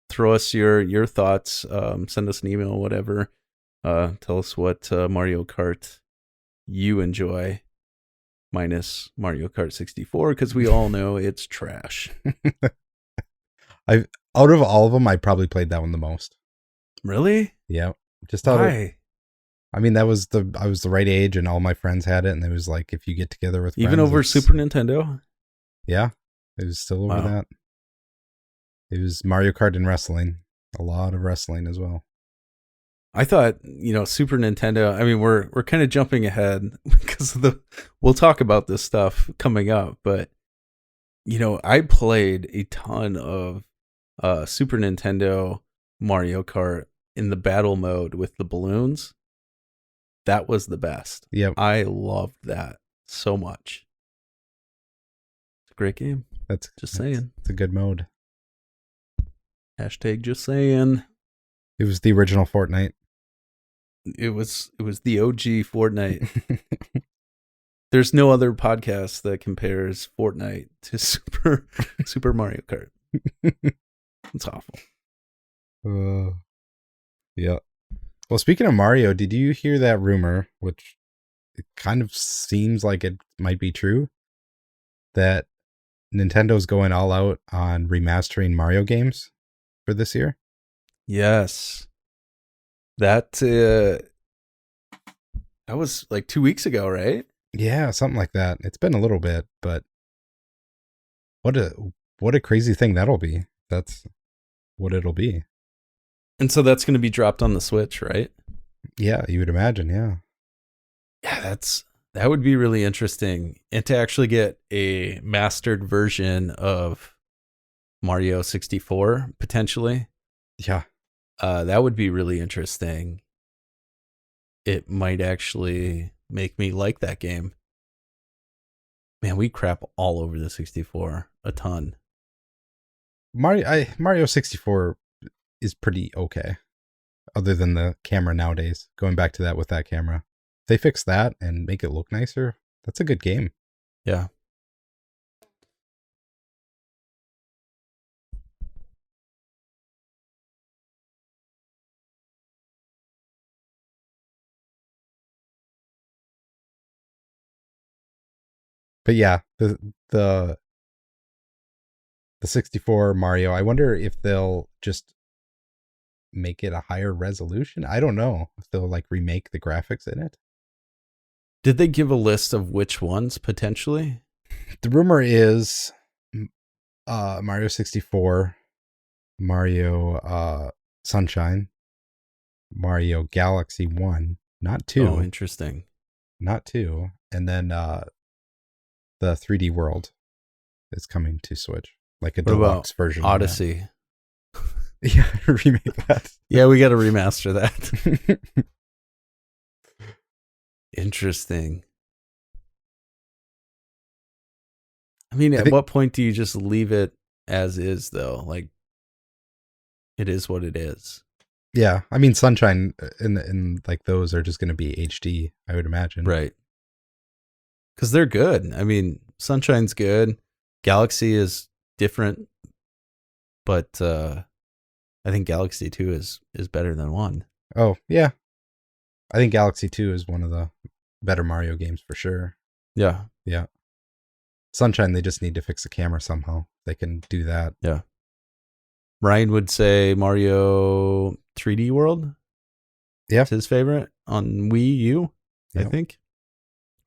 Throw us your thoughts. Send us an email, whatever. Tell us what Mario Kart you enjoy, minus Mario Kart 64, because we all know it's trash. Out of all of them, I probably played that one the most. Really? Yeah. Just why? I mean, I was the right age, and all my friends had it, and it was like, if you get together with friends, even over Super Nintendo. Yeah, it was still over that. It was Mario Kart and wrestling, a lot of wrestling as well. I thought, Super Nintendo. I mean, we're kind of jumping ahead because of we'll talk about this stuff coming up, but I played a ton of Super Nintendo Mario Kart in the battle mode with the balloons. That was the best. Yep. I loved that so much. It's a great game. That's saying. It's a good mode. Hashtag just saying. It was the original Fortnite. It was the OG Fortnite. There's no other podcast that compares Fortnite to Super Mario Kart. It's awful. Yeah. Well, speaking of Mario, did you hear that rumor, which it kind of seems like it might be true, that Nintendo's going all out on remastering Mario games for this year? Yes. That was like 2 weeks ago, right? Yeah, something like that. It's been a little bit, but what a crazy thing that'll be. That's what it'll be. And so that's going to be dropped on the Switch, right? Yeah, you would imagine, yeah. Yeah, that would be really interesting. And to actually get a mastered version of Mario 64, potentially. Yeah. That would be really interesting. It might actually make me like that game. Man, we crap all over the 64 a ton. Mario 64 is pretty okay, other than the camera nowadays. Going back to that with that camera, if they fix that and make it look nicer, that's a good game. Yeah. But yeah, the 64 Mario, I wonder if they'll just make it a higher resolution. I don't know if they'll like remake the graphics in it. Did they give a list of which ones potentially? The rumor is Mario 64, Mario Sunshine, Mario Galaxy 1, not 2. Oh, interesting. Not 2. And then the 3D World is coming to Switch, like a deluxe version. Odyssey. Yeah, remake that. Yeah, we got to remaster that. Interesting. I mean, at what point do you just leave it as is, though? Like, it is what it is. Yeah, I mean, Sunshine in like those are just going to be HD, I would imagine. Right. Because they're good. I mean, Sunshine's good. Galaxy is different, but I think Galaxy 2 is better than 1. Oh, yeah. I think Galaxy 2 is one of the better Mario games for sure. Yeah. Yeah. Sunshine, they just need to fix the camera somehow. They can do that. Yeah. Ryan would say Mario 3D World. Yeah. It's his favorite on Wii U, I think.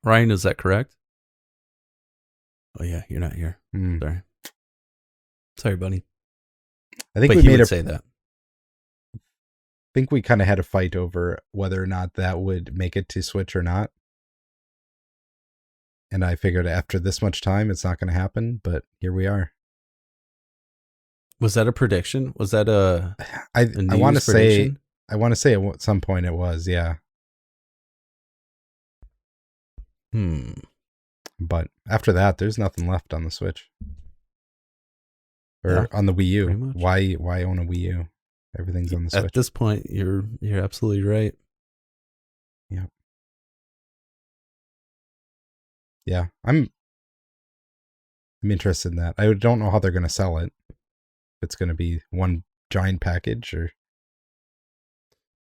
Ryan, is that correct? Oh, yeah, you're not here. Sorry, buddy. I think we would say that. I think we kind of had a fight over whether or not that would make it to Switch or not. And I figured after this much time, it's not going to happen, but here we are. Was that a prediction? Was that a I want to say at some point it was, yeah. But after that, there's nothing left on the Switch. Or on the Wii U. Why own a Wii U? Everything's on the Switch. At this point, you're absolutely right. Yeah. Yeah, I'm interested in that. I don't know how they're going to sell it. If it's going to be one giant package or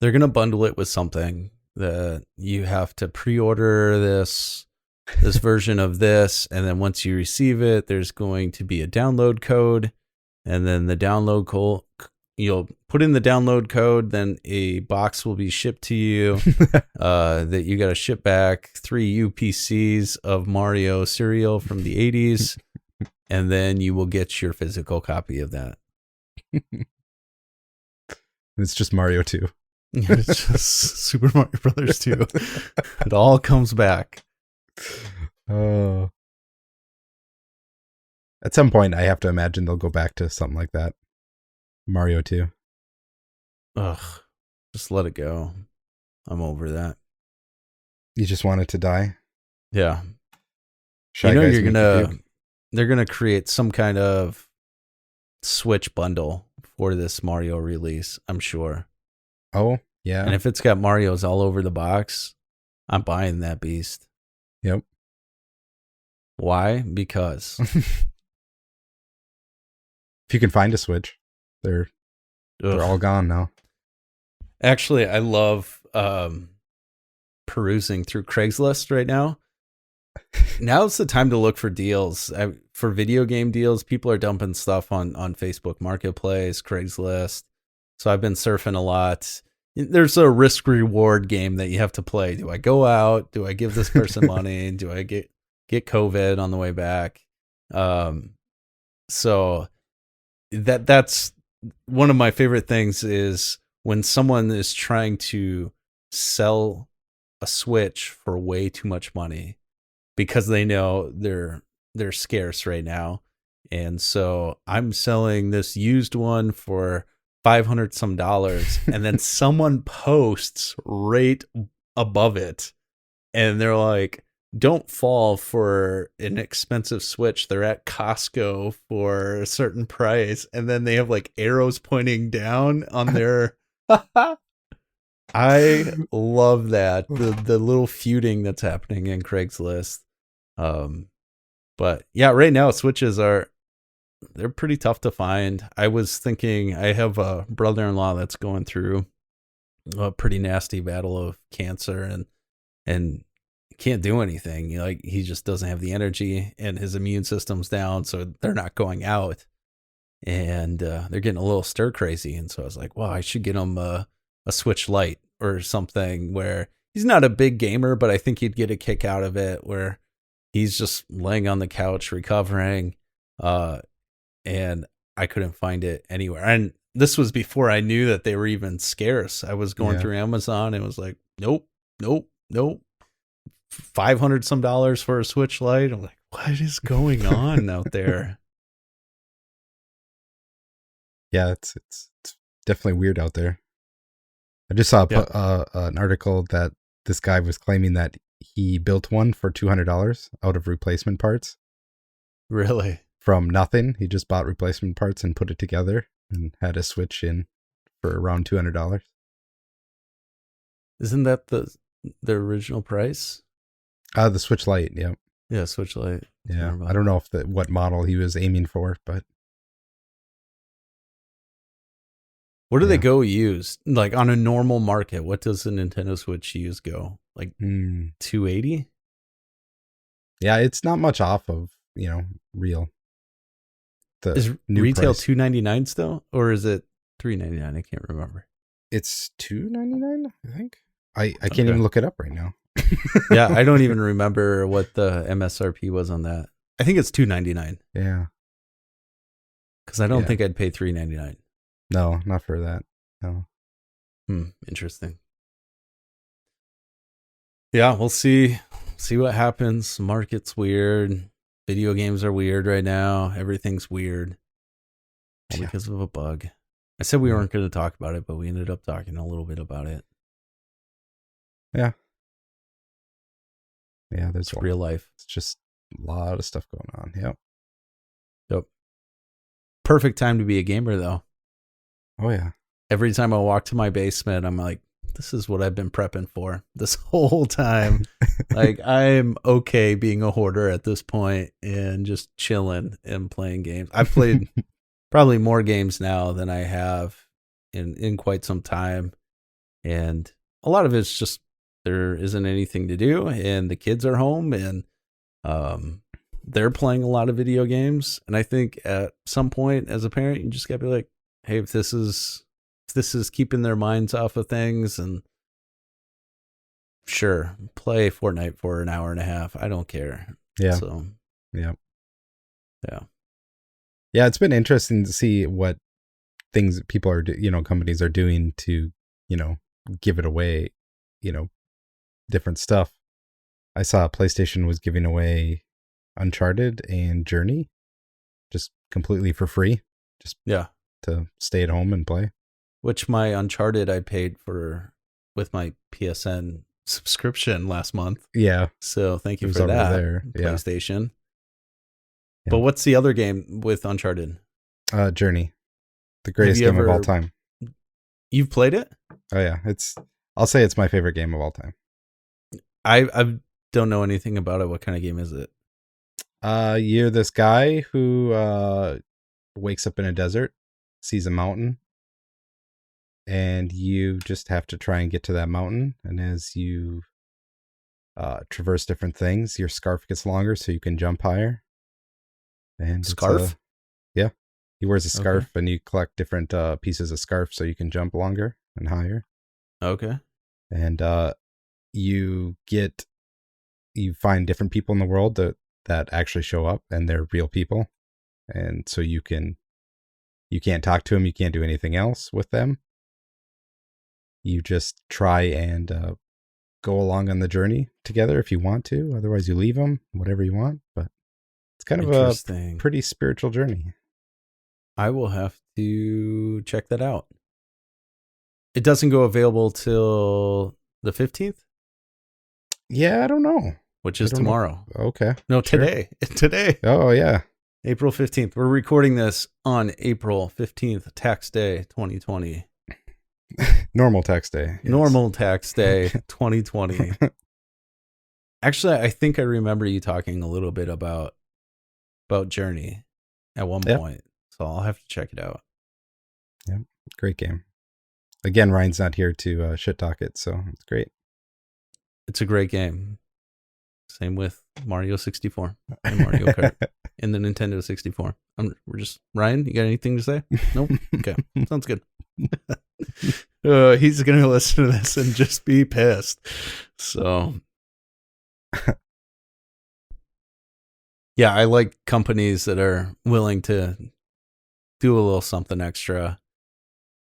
they're going to bundle it with something that you have to pre-order this version of this, and then once you receive it, there's going to be a download code, and then the download code, you'll put in the download code, then a box will be shipped to you that you got to ship back 3 UPCs of Mario cereal from the 80s, and then you will get your physical copy of that. It's just Mario 2. It's just Super Mario Brothers 2. It all comes back. Oh. At some point, I have to imagine they'll go back to something like that. Mario 2. Ugh. Just let it go. I'm over that. You just want it to die? Yeah. They're gonna create some kind of Switch bundle for this Mario release, I'm sure. Oh, yeah. And if it's got Mario's all over the box, I'm buying that beast. Yep. Why? Because if you can find a Switch, they're all gone now. Actually, I love perusing through Craigslist right now. Now's the time to look for deals. For video game deals, people are dumping stuff on Facebook Marketplace, Craigslist. So I've been surfing a lot. There's a risk reward game that you have to play. Do I go out? Do I give this person money? Do I get COVID on the way back? So that's one of my favorite things is when someone is trying to sell a Switch for way too much money because they know they're scarce right now. And so I'm selling this used one for $500 some, and then someone posts right above it, and they're like, "Don't fall for an expensive Switch. They're at Costco for a certain price," and then they have like arrows pointing down on their. I love that the little feuding that's happening in Craigslist. But yeah, right now Switches they're pretty tough to find. I was thinking I have a brother-in-law that's going through a pretty nasty battle of cancer and can't do anything. Like he just doesn't have the energy and his immune system's down, so they're not going out. And they're getting a little stir crazy. And so I was like, well, I should get him a Switch Lite or something where he's not a big gamer, but I think he'd get a kick out of it where he's just laying on the couch recovering. And I couldn't find it anywhere. And this was before I knew that they were even scarce. I was going through Amazon and it was like, nope. $500 some for a Switch Lite. I'm like, what is going on out there? Yeah, it's definitely weird out there. I just saw an article that this guy was claiming that he built one for $200 out of replacement parts. Really? From nothing. He just bought replacement parts and put it together and had a Switch in for around $200. Isn't that the original price? The Switch Lite, yeah. Yeah, Switch Lite. Yeah, I don't know what model he was aiming for, but... What do they go used? Like on a normal market, what does the Nintendo Switch used go? Like 280? Yeah, it's not much off of, real. Is retail $299 still? Or is it $399? I can't remember. It's $299, I think. I can't even look it up right now. Yeah, I don't even remember what the MSRP was on that. I think it's $299. Yeah. Because I don't think I'd pay $399. No, not for that. No. Interesting. Yeah, we'll see what happens. Market's weird. Video games are weird right now. Everything's weird. All because of a bug. I said we weren't going to talk about it, but we ended up talking a little bit about it. Yeah. Yeah, there's real life. It's just a lot of stuff going on. Yep. Perfect time to be a gamer, though. Oh, yeah. Every time I walk to my basement, I'm like, this is what I've been prepping for this whole time. Like, I'm okay being a hoarder at this point and just chilling and playing games. I've played probably more games now than I have in quite some time. And a lot of it's just there isn't anything to do and the kids are home and they're playing a lot of video games. And I think at some point as a parent, you just gotta be like, hey, if this is keeping their minds off of things, and sure, play Fortnite for an hour and a half. I don't care. Yeah. So, yeah. It's been interesting to see what things people are, companies are doing to, give it away, different stuff. I saw PlayStation was giving away Uncharted and Journey just completely for free. Just to stay at home and play. Which my Uncharted I paid for with my PSN subscription last month. Yeah. So thank you for that, PlayStation. Yeah. But what's the other game with Uncharted? Journey. The greatest game of all time. You've played it? Oh yeah. I'll say it's my favorite game of all time. I don't know anything about it. What kind of game is it? You're this guy who wakes up in a desert, sees a mountain, and you just have to try and get to that mountain. And as you traverse different things, your scarf gets longer so you can jump higher. And scarf? Yeah. He wears a scarf and you collect different pieces of scarf so you can jump longer and higher. Okay. And you find different people in the world that actually show up and they're real people. And so you can't talk to them. You can't do anything else with them. You just try and go along on the journey together if you want to. Otherwise, you leave them, whatever you want. But it's kind of a pretty spiritual journey. I will have to check that out. It doesn't go available till the 15th? Yeah, I don't know. Which is tomorrow. Okay. No, today. Today. Oh, yeah. April 15th. We're recording this on April 15th, tax day 2020. Normal tax day. Yes. Normal tax day 2020. Actually, I think I remember you talking a little bit about Journey at one point. So I'll have to check it out. Yeah, great game. Again, Ryan's not here to shit talk it, so it's great. It's a great game. Same with Mario 64 and Mario Kart and the Nintendo 64. Ryan, you got anything to say? Nope. Okay. Sounds good. He's going to listen to this and just be pissed. So, yeah, I like companies that are willing to do a little something extra,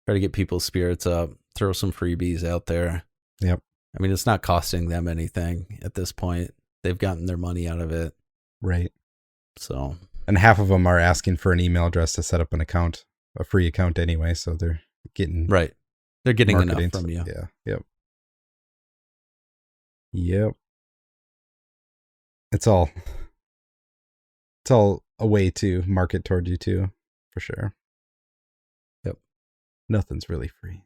try to get people's spirits up, throw some freebies out there. Yep. I mean, it's not costing them anything at this point. They've gotten their money out of it. Right. So. And half of them are asking for an email address to set up an account. a free account anyway, so they're getting right. They're getting enough from you. Yeah. Yep. It's all a way to market toward you too, for sure. Yep. Nothing's really free.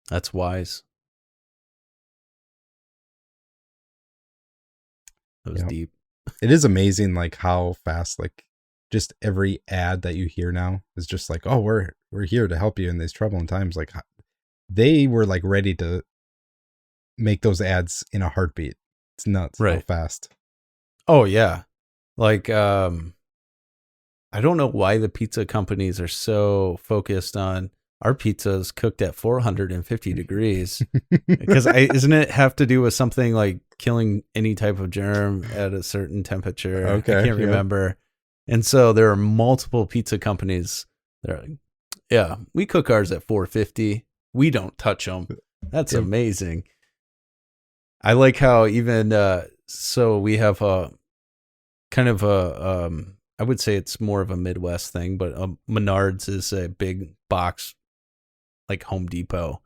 That's wise. That was deep. It is amazing, like how fast, like just every ad that you hear now is just like, oh, we're here to help you in these troubling times. Like they were like ready to make those ads in a heartbeat. It's nuts how fast. Oh yeah. Like I don't know why the pizza companies are so focused on our pizza's cooked at 450 degrees. Because isn't it have to do with something like killing any type of germ at a certain temperature? Okay, I can't remember. And so there are multiple pizza companies that are like, yeah, we cook ours at 450. We don't touch them. That's amazing. I like how even so we have a kind of a I would say it's more of a Midwest thing, but Menards is a big box like Home Depot.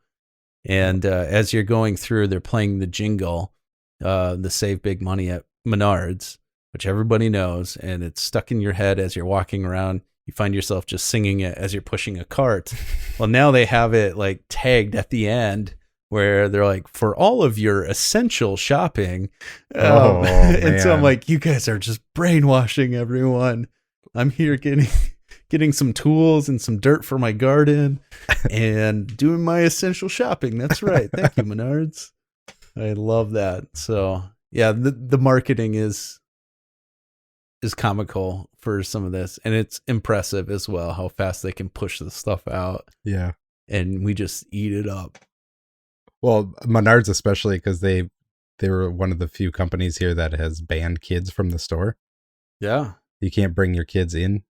And as you're going through, they're playing the jingle, the Save Big Money at Menards, which everybody knows, and it's stuck in your head as you're walking around. You find yourself just singing it as you're pushing a cart. Well, now they have it like tagged at the end where they're like, for all of your essential shopping. And so I'm like, you guys are just brainwashing everyone. I'm here getting some tools and some dirt for my garden and doing my essential shopping. That's right. Thank you, Menards. I love that. So yeah, the marketing is comical for some of this, and it's impressive as well how fast they can push the stuff out. Yeah. And we just eat it up. Well, Menards especially, because they were one of the few companies here that has banned kids from the store. Yeah. You can't bring your kids in.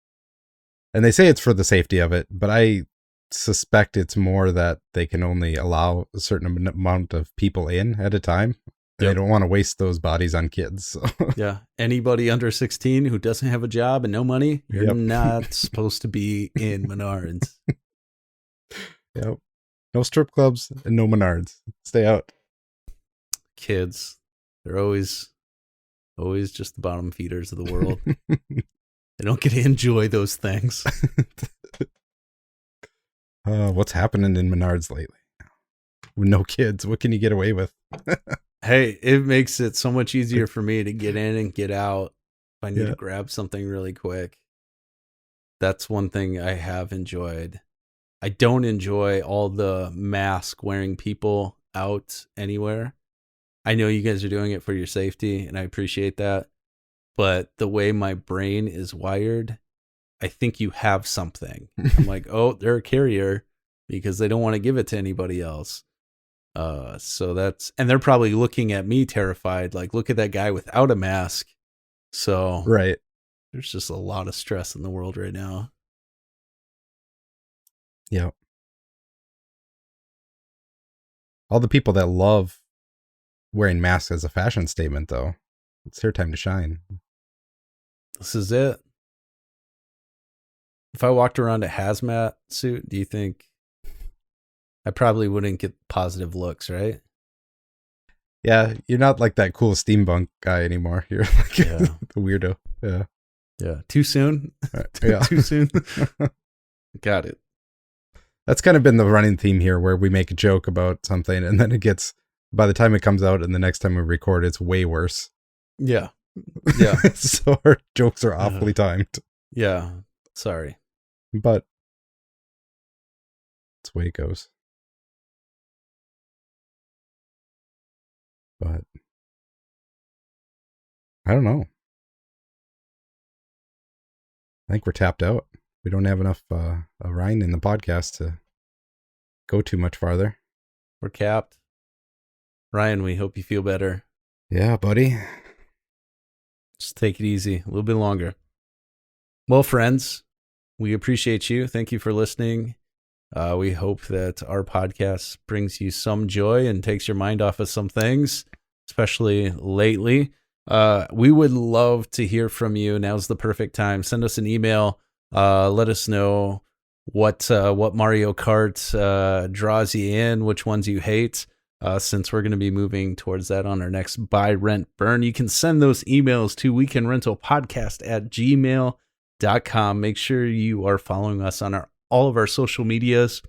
And they say it's for the safety of it, but I suspect it's more that they can only allow a certain amount of people in at a time. They don't want to waste those bodies on kids. So. Yeah. Anybody under 16 who doesn't have a job and no money, you're not supposed to be in Menards. Yep. No strip clubs and no Menards. Stay out. Kids, they're always just the bottom feeders of the world. They don't get to enjoy those things. What's happening in Menards lately? With no kids, what can you get away with? Hey, it makes it so much easier for me to get in and get out if I need to grab something really quick. That's one thing I have enjoyed. I don't enjoy all the mask wearing people out anywhere. I know you guys are doing it for your safety, and I appreciate that. But the way my brain is wired, I think you have something. I'm like, oh, they're a carrier because they don't want to give it to anybody else. So and they're probably looking at me terrified, like, look at that guy without a mask. So right. There's just a lot of stress in the world right now. Yeah. All the people that love wearing masks as a fashion statement, though, it's their time to shine. This is it. If I walked around a hazmat suit, do you think I probably wouldn't get positive looks, right? Yeah, you're not like that cool steampunk guy anymore. You're like the weirdo. Yeah. Yeah. Too soon? Too soon? Got it. That's kind of been the running theme here, where we make a joke about something and then by the time it comes out and the next time we record, it's way worse. Yeah. Yeah. So our jokes are awfully timed. Yeah. Sorry. But that's the way it goes. But I don't know. I think we're tapped out. We don't have enough Ryan in the podcast to go too much farther. We're capped. Ryan, we hope you feel better. Yeah, buddy. Just take it easy a little bit longer. Well, friends, we appreciate you. Thank you for listening. We hope that our podcast brings you some joy and takes your mind off of some things, especially lately. We would love to hear from you. Now's the perfect time. Send us an email. Let us know what Mario Kart draws you in, which ones you hate. Since we're going to be moving towards that on our next Buy, Rent, Burn. You can send those emails to weekendrentalpodcast@gmail.com. Make sure you are following us on all of our social medias,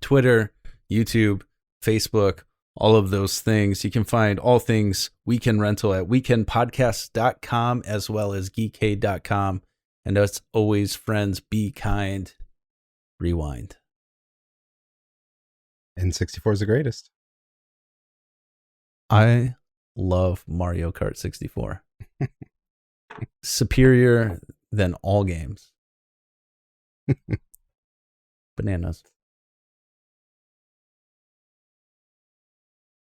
Twitter, YouTube, Facebook, all of those things. You can find all things Weekend Rental at weekendpodcast.com as well as geekade.com. And as always, friends, be kind. Rewind. N64 is the greatest. I love Mario Kart 64. Superior than all games. Bananas.